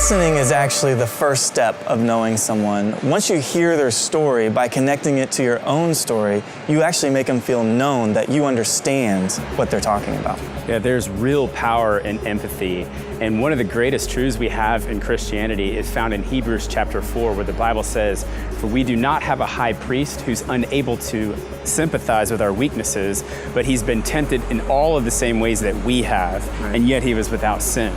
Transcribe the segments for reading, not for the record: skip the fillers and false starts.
Listening is actually the first step of knowing someone. Once you hear their story, by connecting it to your own story, you actually make them feel known, that you understand what they're talking about. Yeah, there's real power in empathy. And one of the greatest truths we have in Christianity is found in Hebrews chapter 4, where the Bible says, "For we do not have a high priest who's unable to sympathize with our weaknesses, but he's been tempted in all of the same ways that we have, and yet he was without sin."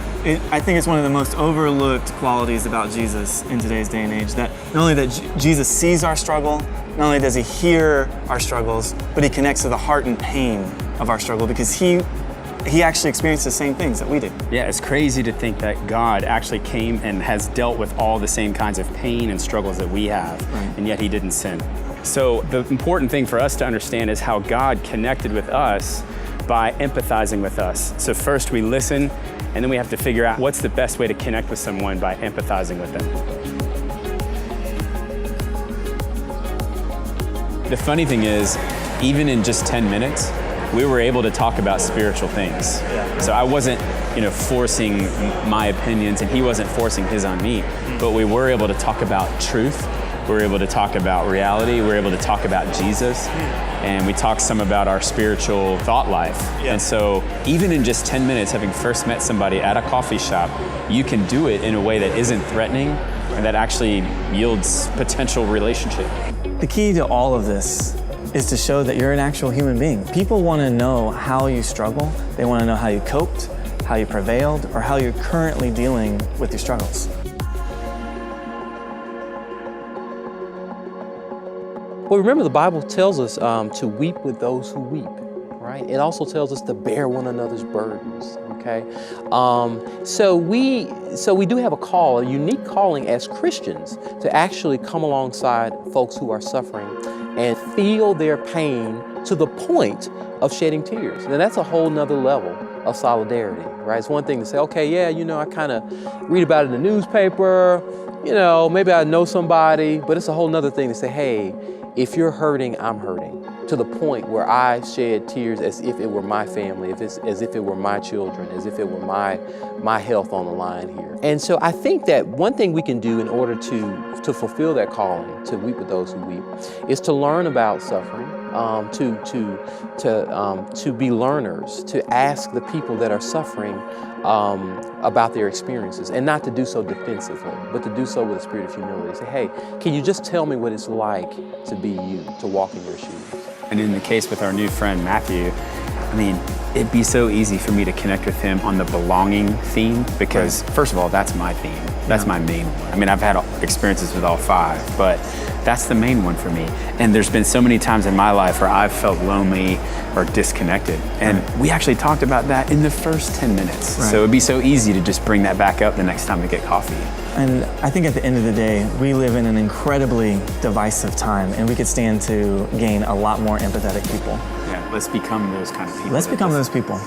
I think it's one of the most overlooked qualities about Jesus in today's day and age, that not only that Jesus sees our struggle, not only does he hear our struggles, but he connects to the heart and pain of our struggle, because he actually experienced the same things that we did. Yeah, it's crazy to think that God actually came and has dealt with all the same kinds of pain and struggles that we have, and yet he didn't sin. So the important thing for us to understand is how God connected with us by empathizing with us. So first we listen, and then we have to figure out what's the best way to connect with someone by empathizing with them. The funny thing is, even in just 10 minutes, we were able to talk about spiritual things. So I wasn't, forcing my opinions, and he wasn't forcing his on me, but we were able to talk about truth. We were able to talk about reality. We were able to talk about Jesus, and we talked some about our spiritual thought life. Yeah. And so even in just 10 minutes, having first met somebody at a coffee shop, you can do it in a way that isn't threatening and that actually yields potential relationship. The key to all of this is to show that you're an actual human being. People want to know how you struggle. They want to know how you coped, how you prevailed, or how you're currently dealing with your struggles. Well, remember, the Bible tells us to weep with those who weep, right? It also tells us to bear one another's burdens, okay? So we do have a call, a unique calling as Christians, to actually come alongside folks who are suffering and feel their pain to the point of shedding tears. And that's a whole nother level of solidarity, right? It's one thing to say, okay, yeah, I kind of read about it in the newspaper, maybe I know somebody, but it's a whole nother thing to say, hey, if you're hurting, I'm hurting, to the point where I shed tears as if it were my family, as if it were my children, as if it were my health on the line here. And so I think that one thing we can do in order to fulfill that calling, to weep with those who weep, is to learn about suffering, to be learners, to ask the people that are suffering about their experiences, and not to do so defensively, but to do so with a spirit of humility. Say, hey, can you just tell me what it's like to be you, to walk in your shoes? And in the case with our new friend, Matthew, it'd be so easy for me to connect with him on the belonging theme, because first of all, that's my theme. That's my main one. I've had experiences with all five, but that's the main one for me. And there's been so many times in my life where I've felt lonely or disconnected. And we actually talked about that in the first 10 minutes. So it'd be so easy to just bring that back up the next time we get coffee. And I think at the end of the day, we live in an incredibly divisive time, and we could stand to gain a lot more empathetic people. Yeah, let's become those kind of people. Let's become those people.